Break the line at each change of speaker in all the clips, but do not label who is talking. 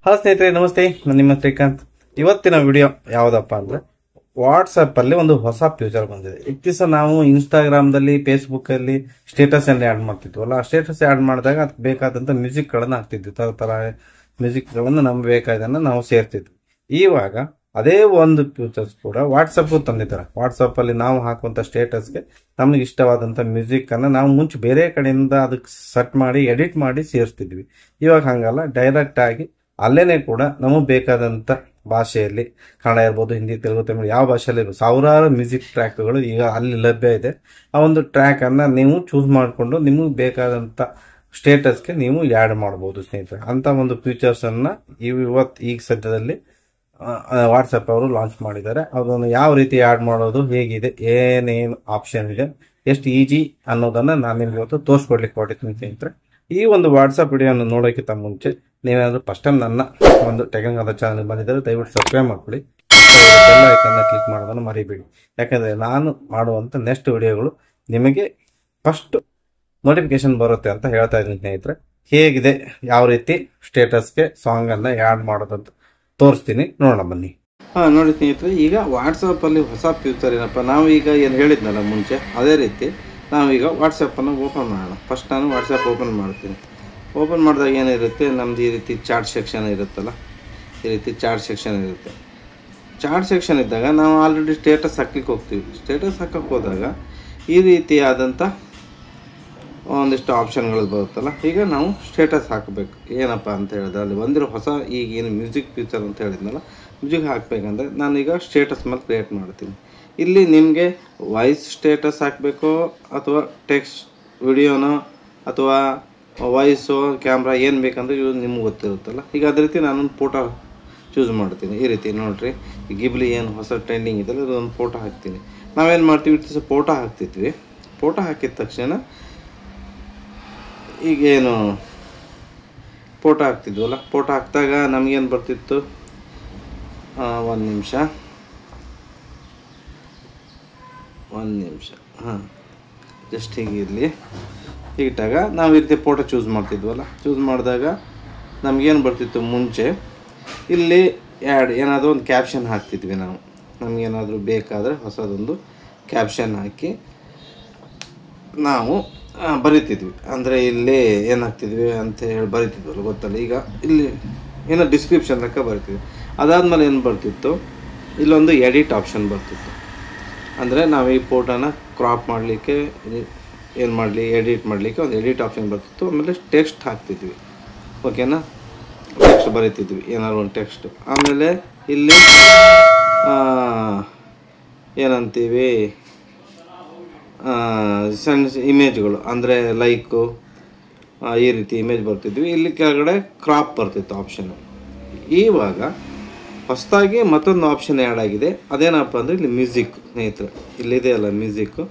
Hello ಸ್ನೇಹಿತರೆ, ನಮಸ್ತೆ. ನಾನು ನಿಮ್ಮ ಶ್ರೀಕಾಂತ್. ಇವತ್ತಿನ ವಿಡಿಯೋ ಯಾವುದಪ್ಪ ಅಂದ್ರೆ ವಾಟ್ಸಪ್ ಅಲ್ಲಿ ಒಂದು ಹೊಸ ಫ್ಯೂಚರ್ ಬಂದಿದೆ. ದಿವಸ ನಾವು ಇನ್ಸ್ಟಾಗ್ರಾಮ್ದಲ್ಲಿ, ಫೇಸ್ಬುಕ್ ಅಲ್ಲಿ ಸ್ಟೇಟಸ್ ಅಲ್ಲಿ ಆಡ್ ಮಾಡ್ತಿದ್ವಲ್ಲ, ಆ ಸ್ಟೇಟಸ್ ಆಡ್ ಮಾಡಿದಾಗ ಅದಕ್ಕೆ ಬೇಕಾದಂತ ಮ್ಯೂಸಿಕ್ ಗಳನ್ನ ಹಾಕ್ತಿದ್ವಿ. ತರ ತರ ಮ್ಯೂಸಿಕ್ ಗಳನ್ನ ನಮ್ಗೆ ಬೇಕಾದನ್ನ ನಾವು ಸೇರ್ತಿದ್ವಿ. ಇವಾಗ ಅದೇ ಒಂದು ಫ್ಯೂಚರ್ಸ್ ಕೂಡ ವಾಟ್ಸಪ್ ತಂದಿದ್ದಾರೆ. ವಾಟ್ಸಪ್ ಅಲ್ಲಿ ನಾವು ಹಾಕುವಂತ ಸ್ಟೇಟಸ್ಗೆ ನಮ್ಗೆ ಇಷ್ಟವಾದಂತ ಮ್ಯೂಸಿಕ್ ಅನ್ನ ನಾವು ಮುಂಚೆ ಬೇರೆ ಕಡೆಯಿಂದ ಅದಕ್ಕೆ ಸೆಟ್ ಮಾಡಿ ಎಡಿಟ್ ಮಾಡಿ ಸೇರಿಸ್ತಿದ್ವಿ. ಇವಾಗ ಹಂಗಲ್ಲ, ಡೈರೆಕ್ಟ್ ಆಗಿ ಅಲ್ಲೇನೆ ಕೂಡ ನಮಗೆ ಬೇಕಾದಂತ ಭಾಷೆಯಲ್ಲಿ, ಕನ್ನಡ ಇರ್ಬೋದು, ಹಿಂದಿ, ತೆಲುಗು, ತಮಿಳು, ಯಾವ ಭಾಷೆಯಲ್ಲಿ ಸಾವಿರಾರು ಮ್ಯೂಸಿಕ್ ಟ್ರ್ಯಾಕ್ಗಳು ಈಗ ಅಲ್ಲಿ ಲಭ್ಯ ಇದೆ. ಆ ಒಂದು ಟ್ರ್ಯಾಕ್ ಅನ್ನ ನೀವು ಚೂಸ್ ಮಾಡಿಕೊಂಡು ನಿಮಗೆ ಬೇಕಾದಂತ ಸ್ಟೇಟಸ್ಗೆ ನೀವು ಆಡ್ ಮಾಡಬಹುದು ಸ್ನೇಹಿತರೆ. ಅಂತ ಒಂದು ಫೀಚರ್ಸ್ ಅನ್ನ ಈಗ ಸದ್ಯದಲ್ಲಿ ವಾಟ್ಸಪ್ ಅವರು ಲಾಂಚ್ ಮಾಡಿದ್ದಾರೆ. ಅದನ್ನು ಯಾವ ರೀತಿ ಆಡ್ ಮಾಡೋದು, ಹೇಗಿದೆ, ಏನೇನು ಆಪ್ಷನ್ ಇದೆ, ಎಷ್ಟು ಈಜಿ ಅನ್ನೋದನ್ನ ನಾನು ನಿಮ್ಗೆ ಇವತ್ತು ತೋರಿಸ್ಕೊಡ್ಲಿಕ್ಕೆ ಹೊರಟಿದ್ದೀನಿ ಸ್ನೇಹಿತರೆ. ಈ ಒಂದು ವಾಟ್ಸಪ್ ವಿಡಿಯೋನ ನೋಡೋಕ್ಕಿಂತ ಮುಂಚೆ ನೀವೇನಾದ್ರೂ ಫಸ್ಟ್ ಟೈಮ್ ನನ್ನ ಒಂದು ಟೆಕ್ನಿಕಲ್ ಚಾನಲ್ ಬಂದಿದ್ದರೆ ದಯವಿಟ್ಟು ಸಬ್ಸ್ಕ್ರೈಬ್ ಮಾಡ್ಕೊಳ್ಳಿ. ಬೆಲ್ ಐಕನ್ನ ಕ್ಲಿಕ್ ಮಾಡೋದನ್ನು ಮರಿಬೇಡಿ. ಯಾಕಂದ್ರೆ ನಾನು ಮಾಡುವಂತ ನೆಕ್ಸ್ಟ್ ವಿಡಿಯೋಗಳು ನಿಮಗೆ ಫಸ್ಟ್ ನೋಟಿಫಿಕೇಶನ್ ಬರುತ್ತೆ ಅಂತ ಹೇಳ್ತಾ ಇದ್ದೀನಿ ಸ್ನೇಹಿತರೆ. ಹೇಗಿದೆ, ಯಾವ ರೀತಿ ಸ್ಟೇಟಸ್ಗೆ ಸಾಂಗ್ ಅನ್ನ ಆಡ್ ಮಾಡೋದಂತ ತೋರಿಸ್ತೀನಿ, ನೋಡೋಣ ಬನ್ನಿ. ನೋಡಿ ಸ್ನೇಹಿತರೆ, ಈಗ ವಾಟ್ಸಪ್ ಅಲ್ಲಿ ಹೊಸ ಫ್ಯೂಚರ್ ಏನಪ್ಪ, ನಾವು ಈಗ ಏನು ಹೇಳಿದ್ನಲ್ಲ ಮುಂಚೆ, ಅದೇ ರೀತಿ ನಾವೀಗ ವಾಟ್ಸಪ್ಪನ್ನು ಓಪನ್ ಮಾಡೋಣ. ಫಸ್ಟ್ ನಾನು ವಾಟ್ಸಪ್ ಓಪನ್ ಮಾಡ್ತೀನಿ. ಓಪನ್ ಮಾಡಿದಾಗ ಏನಿರುತ್ತೆ, ನಮ್ದು ಈ ರೀತಿ ಚಾರ್ಟ್ ಸೆಕ್ಷನ್ ಇರುತ್ತಲ್ಲ, ಈ ರೀತಿ ಚಾರ್ಟ್ ಸೆಕ್ಷನ್ ಇರುತ್ತೆ. ಚಾರ್ಟ್ ಸೆಕ್ಷನ್ ಇದ್ದಾಗ ನಾವು ಆಲ್ರೆಡಿ ಸ್ಟೇಟಸ್ ಹಾಕ್ಲಿಕ್ಕೆ ಹೋಗ್ತೀವಿ. ಸ್ಟೇಟಸ್ ಹಾಕಕ್ಕೆ ಹೋದಾಗ ಈ ರೀತಿಯಾದಂಥ ಒಂದಿಷ್ಟು ಆಪ್ಷನ್ಗಳು ಬರುತ್ತಲ್ಲ. ಈಗ ನಾವು ಸ್ಟೇಟಸ್ ಹಾಕಬೇಕು. ಏನಪ್ಪ ಅಂತ ಹೇಳಿದ್ರೆ ಅಲ್ಲಿ ಬಂದಿರೋ ಹೊಸ ಈಗ ಏನು ಮ್ಯೂಸಿಕ್ ಫೀಚರ್ ಅಂತ ಹೇಳಿದ್ನಲ್ಲ, ಮ್ಯೂಸಿಕ್ ಹಾಕಬೇಕಂದ್ರೆ ನಾನೀಗ ಸ್ಟೇಟಸ್ ಮೇಲೆ ಕ್ರಿಯೇಟ್ ಮಾಡ್ತೀನಿ. ಇಲ್ಲಿ ನಿಮಗೆ ವಾಯ್ಸ್ ಸ್ಟೇಟಸ್ ಹಾಕಬೇಕು ಅಥವಾ ಟೆಕ್ಸ್ಟ್ ವಿಡಿಯೋನೋ ಅಥವಾ ವಾಯ್ಸು ಕ್ಯಾಮ್ರಾ ಏನು ಬೇಕಂದ್ರೆ ಇವು ನಿಮ್ಗೆ ಗೊತ್ತಿರುತ್ತಲ್ಲ. ಈಗ ಅದೇ ರೀತಿ ನಾನೊಂದು ಫೋಟೋ ಚೂಸ್ ಮಾಡ್ತೀನಿ. ಈ ರೀತಿ ನೋಡಿರಿ, ಈ ಗಿಬ್ಲಿ ಏನು ಹೊಸ ಟ್ರೆಂಡಿಂಗ್ ಇದೆಲ್ಲ, ಇದೊಂದು ಫೋಟೋ ಹಾಕ್ತೀನಿ. ನಾವೇನು ಮಾಡ್ತೀವಿ, ಇಷ್ಟು ಫೋಟೋ ಹಾಕ್ತಿದ್ವಿ. ಫೋಟೋ ಹಾಕಿದ ತಕ್ಷಣ ಈಗೇನು ಫೋಟೋ ಹಾಕ್ತಿದ್ವಲ್ಲ, ಫೋಟೋ ಹಾಕಿದಾಗ ನಮಗೇನು ಬರ್ತಿತ್ತು, ಒಂದು ನಿಮಿಷ ಹಾಂ, ಜಸ್ಟ್ ಹೀಗಿರಲಿ. ಇಟ್ಟಾಗ ನಾವು ಈ ರೀತಿ ಫೋಟೋ ಚೂಸ್ ಮಾಡ್ತಿದ್ವಲ್ಲ, ಚೂಸ್ ಮಾಡಿದಾಗ ನಮಗೇನು ಬರ್ತಿತ್ತು, ಮುಂಚೆ ಇಲ್ಲಿ ಏನಾದರೂ ಒಂದು ಕ್ಯಾಪ್ಷನ್ ಹಾಕ್ತಿದ್ವಿ ನಾವು. ನಮಗೇನಾದರೂ ಬೇಕಾದರೆ ಹೊಸದೊಂದು ಕ್ಯಾಪ್ಷನ್ ಹಾಕಿ ನಾವು ಬರಿತಿದ್ವಿ. ಅಂದರೆ ಇಲ್ಲಿ ಏನು ಹಾಕ್ತಿದ್ವಿ ಅಂತ ಹೇಳಿ ಬರಿತಿದ್ವಲ್ಲ, ಗೊತ್ತಲ್ಲ. ಈಗ ಇಲ್ಲಿ ಏನೋ ಡಿಸ್ಕ್ರಿಪ್ಷನ್ ಲೆಕ್ಕ ಬರಿತಿದ್ವಿ. ಅದಾದಮೇಲೆ ಏನು ಬರ್ತಿತ್ತು, ಇಲ್ಲೊಂದು ಎಡಿಟ್ ಆಪ್ಷನ್ ಬರ್ತಿತ್ತು. ಅಂದರೆ ನಾವು ಈ ಫೋಟೋನ ಕ್ರಾಪ್ ಮಾಡಲಿಕ್ಕೆ, ಏನು ಮಾಡಲಿ, ಎಡಿಟ್ ಮಾಡಲಿಕ್ಕೆ ಒಂದು ಎಡಿಟ್ ಆಪ್ಷನ್ ಬರ್ತಿತ್ತು. ಆಮೇಲೆ ಟೆಕ್ಸ್ಟ್ ಹಾಕ್ತಿದ್ವಿ, ಓಕೆನಾ, ಟೆಕ್ಸ್ಟ್ ಬರೀತಿದ್ವಿ, ಏನಾದ್ರು ಒಂದು ಟೆಕ್ಸ್ಟ್. ಆಮೇಲೆ ಇಲ್ಲಿ ಏನಂತೀವಿ, ಸಣ್ಣ ಇಮೇಜ್ಗಳು, ಅಂದರೆ ಲೈಕು, ಈ ರೀತಿ ಇಮೇಜ್ ಬರ್ತಿದ್ವಿ. ಇಲ್ಲಿ ಕೆಳಗಡೆ ಕ್ರಾಪ್ ಬರ್ತಿತ್ತು ಆಪ್ಷನ್. ಇವಾಗ ಹೊಸದಾಗಿ ಮತ್ತೊಂದು ಆಪ್ಷನ್ ಆ್ಯಡ್ ಆಗಿದೆ. ಅದೇನಪ್ಪ ಅಂದರೆ ಇಲ್ಲಿ ಮ್ಯೂಸಿಕ್ ಸ್ನೇಹಿತರೆ, ಇಲ್ಲಿದೆ ಅಲ್ಲ ಮ್ಯೂಸಿಕ್ಕು,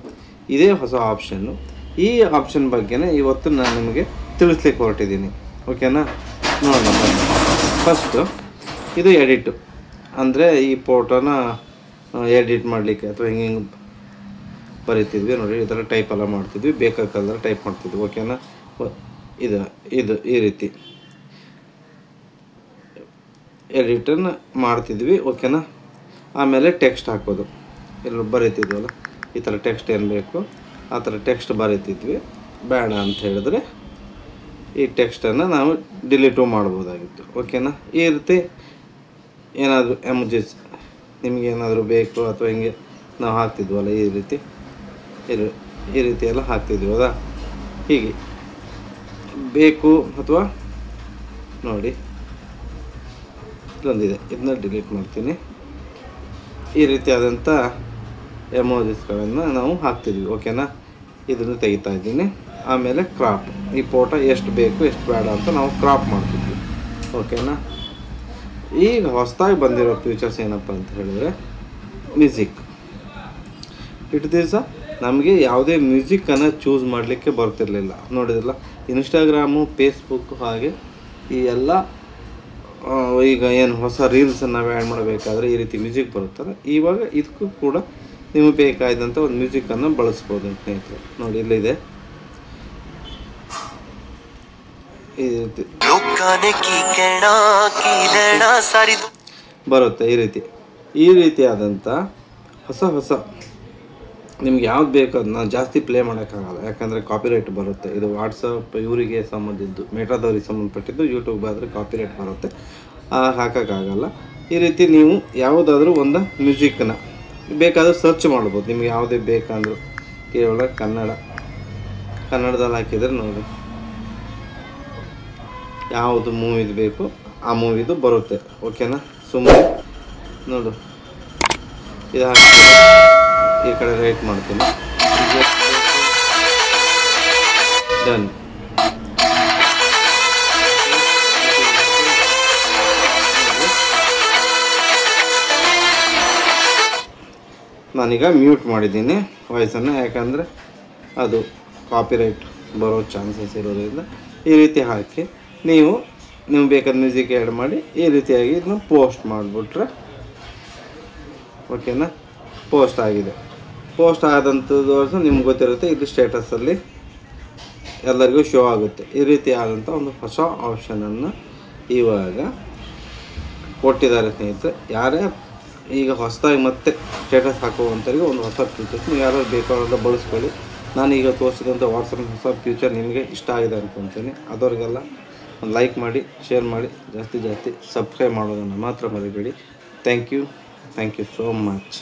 ಇದೇ ಹೊಸ ಆಪ್ಷನ್ನು. ಈ ಆಪ್ಷನ್ ಬಗ್ಗೆನೇ ಇವತ್ತು ನಾನು ನಿಮಗೆ ತಿಳಿಸ್ಲಿಕ್ಕೆ ಹೊರಟಿದ್ದೀನಿ, ಓಕೆನಾ. ನೋಡೋಣ. ಫಸ್ಟು ಇದು ಎಡಿಟು, ಅಂದರೆ ಈ ಫೋಟೋನ ಎಡಿಟ್ ಮಾಡಲಿಕ್ಕೆ ಅಥವಾ ಹಿಂಗೆ ಬರೀತಿದ್ವಿ ನೋಡಿ, ಈ ಥರ ಟೈಪ್ ಎಲ್ಲ ಮಾಡ್ತಿದ್ವಿ, ಬೇಕಾದ್ರೆ ಟೈಪ್ ಮಾಡ್ತಿದ್ವಿ, ಓಕೆನಾ. ಇದು ಈ ರೀತಿ ಎಡಿಟನ್ನು ಮಾಡ್ತಿದ್ವಿ, ಓಕೆನಾ. ಆಮೇಲೆ ಟೆಕ್ಸ್ಟ್ ಹಾಕೋದು, ಎಲ್ಲ ಬರೀತಿದ್ವಲ್ಲ, ಈ ಥರ ಟೆಕ್ಸ್ಟ್ ಏನು ಬೇಕು ಆ ಥರ ಟೆಕ್ಸ್ಟ್ ಬರೀತಿದ್ವಿ. ಬೇಡ ಅಂತ ಹೇಳಿದ್ರೆ ಈ ಟೆಕ್ಸ್ಟನ್ನು ನಾವು ಡಿಲೀಟು ಮಾಡ್ಬೋದಾಗಿತ್ತು, ಓಕೆನಾ. ಈ ರೀತಿ ಏನಾದರೂ ಎಮೋಜಿಸ್ ನಿಮಗೇನಾದರೂ ಬೇಕು ಅಥವಾ ಹಿಂಗೆ ನಾವು ಹಾಕ್ತಿದ್ವಲ್ಲ, ಈ ರೀತಿ ಎಲ್ಲ ಹಾಕ್ತಿದ್ವಿ ಅದ. ಹೀಗೆ ಬೇಕು ಅಥವಾ ನೋಡಿ ಇಲ್ಲೊಂದಿದೆ, ಇದನ್ನ ಡಿಲೀಟ್ ಮಾಡ್ತೀನಿ. ಈ ರೀತಿಯಾದಂಥ ಎಮೋಜಿಸ್ಗಳನ್ನು ನಾವು ಹಾಕ್ತಿದ್ವಿ, ಓಕೆನಾ. ಇದನ್ನು ತೆಗಿತಾ ಇದ್ದೀನಿ. ಆಮೇಲೆ ಕ್ರಾಪ್, ಈ ಫೋಟೋ ಎಷ್ಟು ಬೇಕು ಎಷ್ಟು ಬೇಡ ಅಂತ ನಾವು ಕ್ರಾಪ್ ಮಾಡ್ತಿದ್ವಿ, ಓಕೆನಾ. ಈಗ ಹೊಸದಾಗಿ ಬಂದಿರೋ ಫೀಚರ್ಸ್ ಏನಪ್ಪ ಅಂತ ಹೇಳಿದ್ರೆ ಮ್ಯೂಸಿಕ್. ಇಷ್ಟು ದಿವಸ ನಮಗೆ ಯಾವುದೇ ಮ್ಯೂಸಿಕ್ಕನ್ನು ಚೂಸ್ ಮಾಡಲಿಕ್ಕೆ ಬರ್ತಿರಲಿಲ್ಲ, ನೋಡಿದ್ರಲ್ಲ. ಇನ್ಸ್ಟಾಗ್ರಾಮು, ಫೇಸ್ಬುಕ್ ಹಾಗೆ ಈ ಎಲ್ಲ ಈಗ ಏನು ಹೊಸ ರೀಲ್ಸನ್ನು ನಾವು ಆ್ಯಡ್ ಮಾಡಬೇಕಾದ್ರೆ ಈ ರೀತಿ ಮ್ಯೂಸಿಕ್ ಬರುತ್ತಲ್ಲ, ಇವಾಗ ಇದಕ್ಕೂ ಕೂಡ ನಿಮಗೆ ಬೇಕಾದಂಥ ಒಂದು ಮ್ಯೂಸಿಕ್ಕನ್ನು ಬಳಸ್ಬೋದು ಸ್ನೇಹಿತರೆ. ನೋಡಿ ಇಲ್ಲಿದೆ, ಈ ರೀತಿ ಬರುತ್ತೆ. ಈ ರೀತಿಯಾದಂಥ ಹೊಸ ನಿಮ್ಗೆ ಯಾವ್ದು ಬೇಕು ಅದನ್ನ ಜಾಸ್ತಿ ಪ್ಲೇ ಮಾಡೋಕ್ಕಾಗಲ್ಲ, ಯಾಕಂದರೆ ಕಾಪಿರೈಟ್ ಬರುತ್ತೆ. ಇದು ವಾಟ್ಸಪ್ ಇವರಿಗೆ ಸಂಬಂಧಿದ್ದು, ಮೆಟಾದವ್ರಿಗೆ ಸಂಬಂಧಪಟ್ಟಿದ್ದು. ಯೂಟ್ಯೂಬ್ ಆದರೆ ಕಾಪಿರೈಟ್ ಬರುತ್ತೆ, ಹಾಕೋಕ್ಕಾಗಲ್ಲ. ಈ ರೀತಿ ನೀವು ಯಾವುದಾದ್ರೂ ಒಂದು ಮ್ಯೂಸಿಕ್ನ ಬೇಕಾದರೂ ಸರ್ಚ್ ಮಾಡ್ಬೋದು. ನಿಮ್ಗೆ ಯಾವುದೇ ಬೇಕಂದ್ರೂ ಕೇವಲ ಕನ್ನಡದಲ್ಲಿ ಹಾಕಿದರೆ ನೋಡಿ ಯಾವುದು ಮೂವಿದು ಬೇಕು ಆ ಮೂವಿದು ಬರುತ್ತೆ. ಓಕೆನಾ? ಸುಮ್ಮನೆ ನೋಡು, ಇದು ಹಾಕ್ತೀನಿ, ಈ ಕಡೆ ರೈಟ್ ಮಾಡ್ತೀನಿ, ಡನ್. ನಾನೀಗ ಮ್ಯೂಟ್ ಮಾಡಿದ್ದೀನಿ ವಾಯ್ಸನ್ನು, ಯಾಕಂದರೆ ಅದು ಕಾಪಿರೈಟ್ ಬರೋ ಚಾನ್ಸಸ್ ಇರೋದ್ರಿಂದ. ಈ ರೀತಿ ಹಾಕಿ ನೀವು ಬೇಕಾದ ಮ್ಯೂಸಿಕ್ ಆ್ಯಡ್ ಮಾಡಿ ಈ ರೀತಿಯಾಗಿ ಇದನ್ನು ಪೋಸ್ಟ್ ಮಾಡಿಬಿಟ್ರೆ ಓಕೆನಾ? ಪೋಸ್ಟ್ ಆಗಿದೆ. ಪೋಸ್ಟ್ ಆದಂಥದ್ದು ನಿಮ್ಗೆ ಗೊತ್ತಿರುತ್ತೆ, ಇದು ಸ್ಟೇಟಸಲ್ಲಿ ಎಲ್ಲರಿಗೂ ಶೋ ಆಗುತ್ತೆ. ಈ ರೀತಿ ಆದಂಥ ಒಂದು ಹೊಸ ಆಪ್ಷನನ್ನು ಇವಾಗ ಕೊಟ್ಟಿದ್ದಾರೆ ಸ್ನೇಹಿತರೆ. ಯಾರೇ ಈಗ ಹೊಸದಾಗಿ ಮತ್ತೆ ಸ್ಟೇಟಸ್ ಹಾಕುವಂಥವ್ರಿಗೆ ಒಂದು ಹೊಸ ಫೀಚರ್ಸ್ ನೀವು ಯಾರು ಬೇಕಾದ ಬಳಸ್ಕೊಳ್ಳಿ. ನಾನೀಗ ತೋರಿಸಿದಂಥ ವಾಟ್ಸಪ್ ಹೊಸ ಫ್ಯೂಚರ್ ನಿಮಗೆ ಇಷ್ಟ ಆಗಿದೆ ಅಂದ್ಕೊಳ್ತೀನಿ. ಅದವ್ರಿಗೆಲ್ಲ ಒಂದು ಲೈಕ್ ಮಾಡಿ, ಶೇರ್ ಮಾಡಿ, ಜಾಸ್ತಿ ಸಬ್ಸ್ಕ್ರೈಬ್ ಮಾಡೋದನ್ನು ಮಾತ್ರ ಮರಿಬೇಡಿ. Thank you so much.